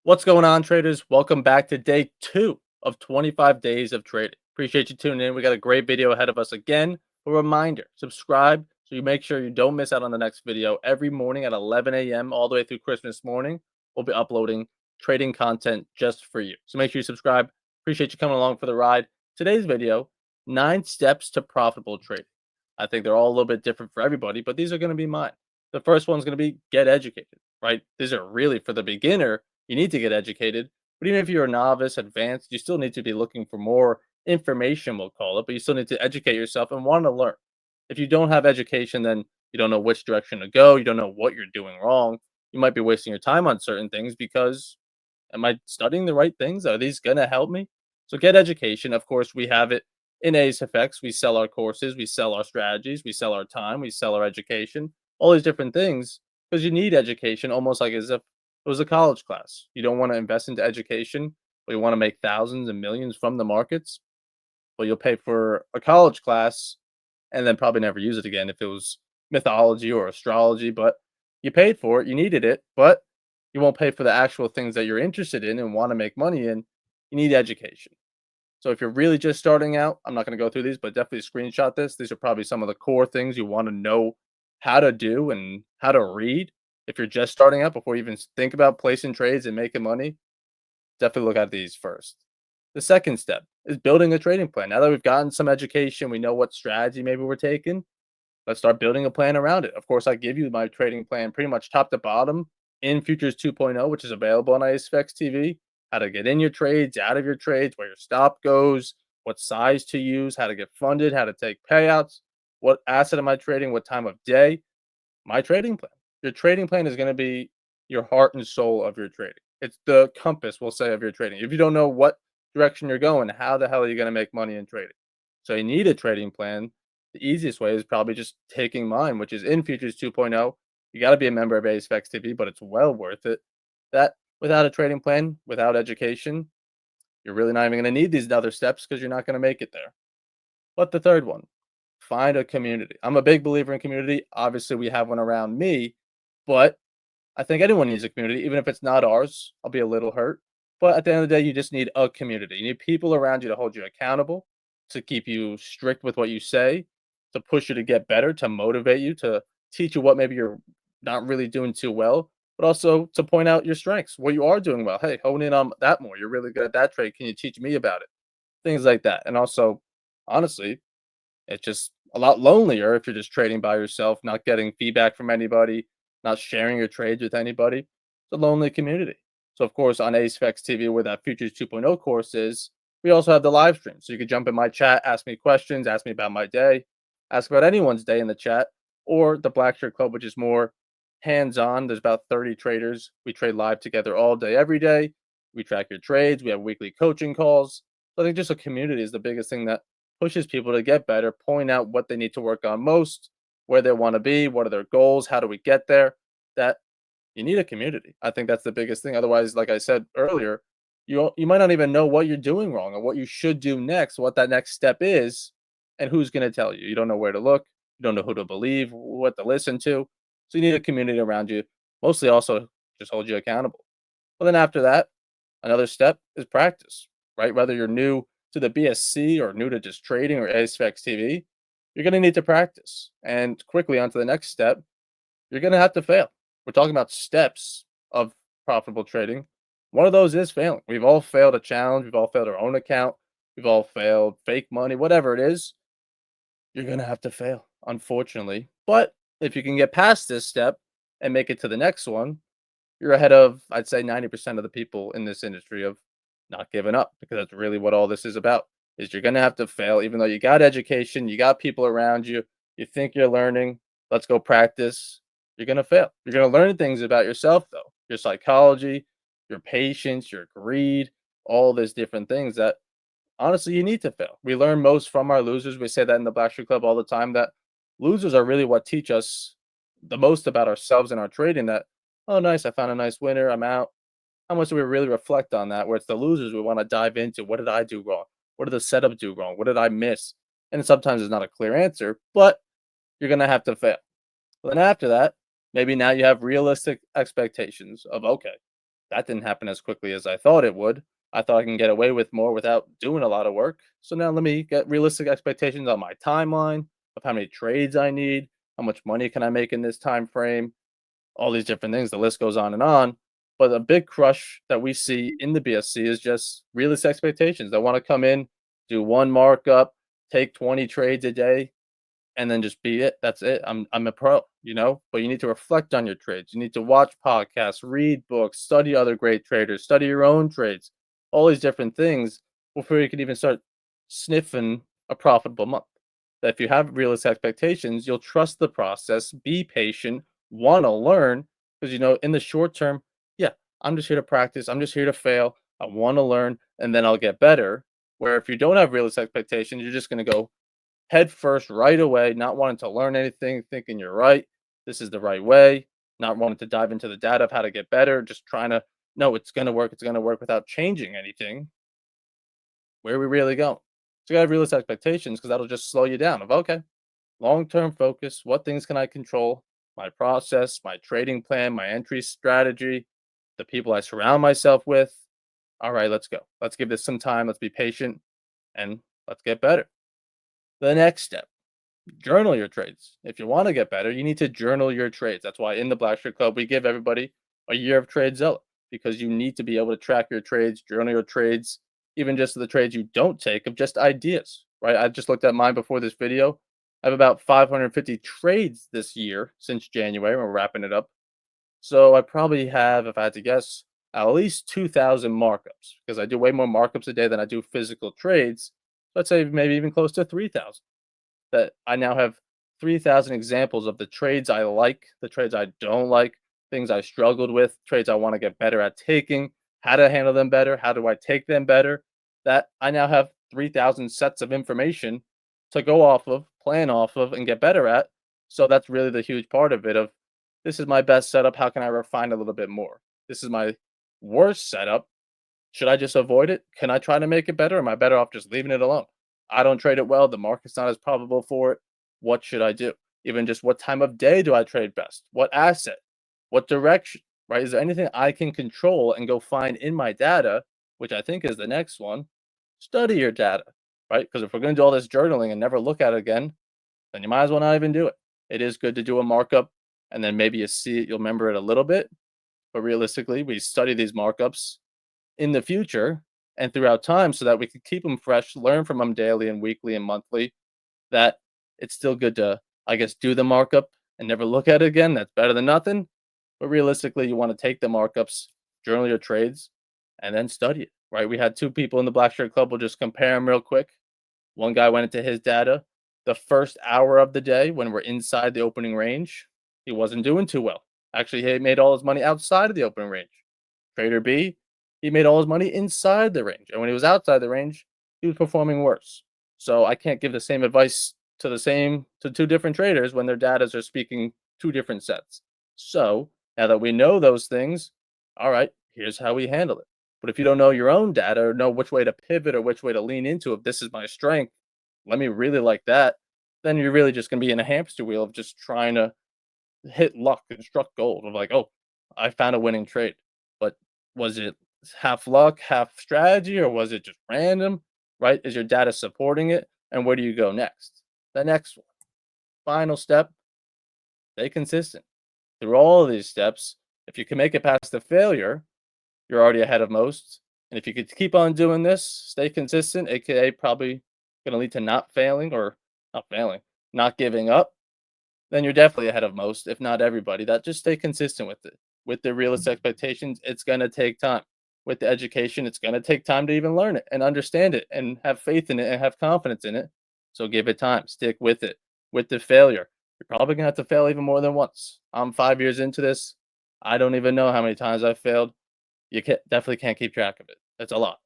What's going on, traders? Welcome back to day two of 25 days of trading. Appreciate you tuning in. We got a great video ahead of us again. A reminder, subscribe so you make sure you don't miss out on the next video. Every morning at 11 a.m. all the way through Christmas morning, we'll be uploading trading content just for you. So make sure you subscribe. Appreciate you coming along for the ride. Today's video, 9 steps to profitable trading. I think they're all a little bit different for everybody, but these are going to be mine. The first one's going to be get educated, right? These are really for the beginner. You need to get educated. But even if you're a novice, advanced, you still need to be looking for more information, we'll call it, but you still need to educate yourself and want to learn. If you don't have education, then you don't know which direction to go. You don't know what you're doing wrong. You might be wasting your time on certain things because am I studying the right things? Are these going to help me? So get education. Of course, we have it in Ace Effects. We sell our courses, we sell our strategies, we sell our time, we sell our education, all these different things because you need education almost like as if it was a college class. You don't want to invest into education, but you want to make thousands and millions from the markets. Well, you'll pay for a college class and then probably never use it again if it was mythology or astrology. But you paid for it, you needed it, but you won't pay for the actual things that you're interested in and want to make money in. You need education. So if you're really just starting out, I'm not going to go through these, but definitely screenshot this. These are probably some of the core things you want to know how to do and how to read. If you're just starting out before you even think about placing trades and making money, definitely look at these first. The second step is building a trading plan. Now that we've gotten some education, we know what strategy maybe we're taking. Let's start building a plan around it. Of course, I give you my trading plan pretty much top to bottom in Futures 2.0, which is available on ISFX TV. How to get in your trades, out of your trades, where your stop goes, what size to use, how to get funded, how to take payouts, what asset am I trading, what time of day. My trading plan. Your trading plan is going to be your heart and soul of your trading. It's the compass, we'll say, of your trading. If you don't know what direction you're going, how the hell are you going to make money in trading? So you need a trading plan. The easiest way is probably just taking mine, which is in Futures 2.0. You got to be a member of AceFX TV, but it's well worth it. That without a trading plan, without education, you're really not even going to need these other steps because you're not going to make it there. But the third one, find a community. I'm a big believer in community. Obviously, we have one around me, but I think anyone needs a community, even if it's not ours. I'll be a little hurt. But at the end of the day, you just need a community. You need people around you to hold you accountable, to keep you strict with what you say, to push you to get better, to motivate you, to teach you what maybe you're not really doing too well, but also to point out your strengths, what you are doing well. Hey, hone in on that more. You're really good at that trade. Can you teach me about it? Things like that. And also, honestly, it's just a lot lonelier if you're just trading by yourself, not getting feedback from anybody, not sharing your trades with anybody. It's a lonely community. So, of course, on AceFX TV, where that Futures 2.0 course is, we also have the live stream. So you could jump in my chat, ask me questions, ask me about my day, ask about anyone's day in the chat, or the Black Shirt Club, which is more hands on. There's about 30 traders. We trade live together all day, every day. We track your trades. We have weekly coaching calls. So I think just a community is the biggest thing that pushes people to get better, point out what they need to work on most, where they want to be, what are their goals, how do we get there. That you need a community. I think that's the biggest thing. Otherwise, like I said earlier, you might not even know what you're doing wrong or what you should do next, what that next step is, and who's going to tell you. You don't know where to look, you don't know who to believe, what to listen to. So you need a community around you. Mostly also just hold you accountable. Well, then after that, another step is practice, right? Whether you're new to the BSC or new to just trading or ASFX TV, you're going to need to practice. And quickly onto the next step, you're going to have to fail. We're talking about steps of profitable trading. One of those is failing. We've all failed a challenge. We've all failed our own account. We've all failed fake money, whatever it is. You're going to have to fail, unfortunately. But if you can get past this step and make it to the next one, you're ahead of, I'd say, 90% of the people in this industry of not giving up, because that's really what all this is about. Is you're going to have to fail even though you got education, you got people around you, you think you're learning, let's go practice. You're going to fail. You're going to learn things about yourself though. Your psychology, your patience, your greed, all these different things that honestly you need to fail. We learn most from our losers. We say that in the Black Shoe Club all the time, that losers are really what teach us the most about ourselves and our trading. That, oh nice, I found a nice winner, I'm out. How much do we really reflect on that? Where it's the losers we want to dive into. What did I do wrong? What did the setup do wrong? What did I miss? And sometimes it's not a clear answer, but you're gonna have to fail. But then after that, maybe now you have realistic expectations of, okay, That didn't happen as quickly as I thought it would. I thought I can get away with more without doing a lot of work. So now let me get realistic expectations on my timeline of how many trades I need, how much money can I make in this time frame, all these different things. The list goes on and on. But a big crush that we see in the BSC is just realistic expectations. They want to come in, do one markup, take 20 trades a day, and then just be it. That's it. I'm a pro, you know? But you need to reflect on your trades. You need to watch podcasts, read books, study other great traders, study your own trades, all these different things before you can even start sniffing a profitable month. That if you have realistic expectations, you'll trust the process, be patient, want to learn, because you know, in the short term, yeah, I'm just here to practice, I'm just here to fail. I want to learn and then I'll get better. Where if you don't have realistic expectations, you're just going to go head first right away, not wanting to learn anything, thinking you're right. This is the right way, not wanting to dive into the data of how to get better, just trying to, no, it's going to work. It's going to work without changing anything. Where are we really going? So you got to have realistic expectations because that'll just slow you down of, okay, long term focus. What things can I control? My process, my trading plan, my entry strategy, the people I surround myself with. All right, let's go. Let's give this some time. Let's be patient and let's get better. The next step, journal your trades. If you want to get better, you need to journal your trades. That's why in the Black Shirt Club, we give everybody a year of TradeZilla because you need to be able to track your trades, journal your trades, even just the trades you don't take of just ideas, right? I just looked at mine before this video. I have about 550 trades this year since January. We're wrapping it up. So I probably have, if I had to guess, at least 2,000 markups because I do way more markups a day than I do physical trades. Let's say maybe even close to 3,000 that I now have 3,000 examples of the trades I like, the trades I don't like, things I struggled with, trades I want to get better at taking, how to handle them better, how do I take them better. That I now have 3,000 sets of information to go off of, plan off of, and get better at. So that's really the huge part of it of this is my best setup. How can I refine a little bit more? This is my worst setup. Should I just avoid it? Can I try to make it better? Am I better off just leaving it alone? I don't trade it well. The market's not as probable for it. What should I do? Even just what time of day do I trade best? What asset? What direction? Right? Is there anything I can control and go find in my data, which I think is the next one? Study your data, right? Because if we're going to do all this journaling and never look at it again, then you might as well not even do it. It is good to do a markup and then maybe you see it, you'll remember it a little bit. But realistically, we study these markups in the future and throughout time so that we can keep them fresh, learn from them daily and weekly and monthly, that it's still good to, I guess, do the markup and never look at it again. That's better than nothing. But realistically, you want to take the markups, journal your trades, and then study it, right? We had two people in the Black Shirt Club. We'll just compare them real quick. One guy went into his data. The first hour of the day when we're inside the opening range, he wasn't doing too well. Actually, he made all his money outside of the opening range. Trader B, he made all his money inside the range. And when he was outside the range, he was performing worse. So I can't give the same advice to two different traders when their datas are speaking two different sets. So now that we know those things, all right, here's how we handle it. But if you don't know your own data or know which way to pivot or which way to lean into, if this is my strength, let me really like that, then you're really just gonna be in a hamster wheel of just trying to hit luck and struck gold of like, oh, I found a winning trade. But was it half luck, half strategy, or was it just random? Right? Is your data supporting it? And where do you go next? The next one, final step, stay consistent. Through all of these steps, if you can make it past the failure, you're already ahead of most. And if you could keep on doing this, stay consistent, aka probably going to lead to not failing or not failing, not giving up, then you're definitely ahead of most, if not everybody. That just stay consistent with it. With the realistic expectations, it's going to take time. With the education, it's going to take time to even learn it and understand it and have faith in it and have confidence in it. So give it time, stick with it. With the failure, you're probably going to have to fail even more than once. I'm 5 years into this. I don't even know how many times I've failed. Definitely can't keep track of it. That's a lot.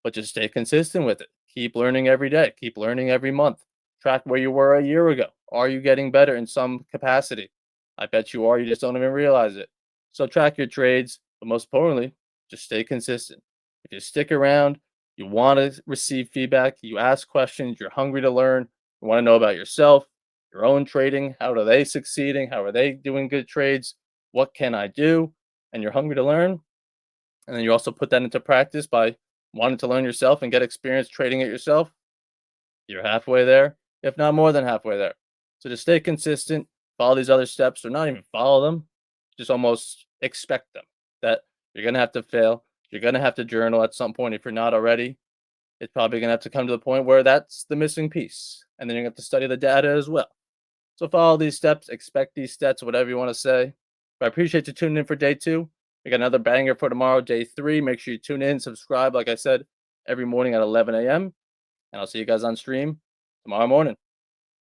But just stay consistent with it. Keep learning every day. Keep learning every month. Track where you were a year ago. Are you getting better in some capacity? I bet you are. You just don't even realize it. So track your trades, but most importantly, just stay consistent. If you stick around, you want to receive feedback, you ask questions, you're hungry to learn, you want to know about yourself, your own trading, how are they succeeding, how are they doing good trades, what can I do, and you're hungry to learn, And then you also put that into practice by wanting to learn yourself and get experience trading it yourself. You're halfway there, if not more than halfway there. So just stay consistent, follow these other steps, or not even follow them, just almost expect them. That you're gonna have to fail. You're gonna have to journal at some point if you're not already. It's probably gonna have to come to the point where that's the missing piece. And then you're gonna have to study the data as well. So follow these steps, expect these stats, whatever you want to say. But I appreciate you tuning in for day two. We got another banger for tomorrow, day three. Make sure you tune in, subscribe, like I said, every morning at 11 a.m. And I'll see you guys on stream tomorrow morning.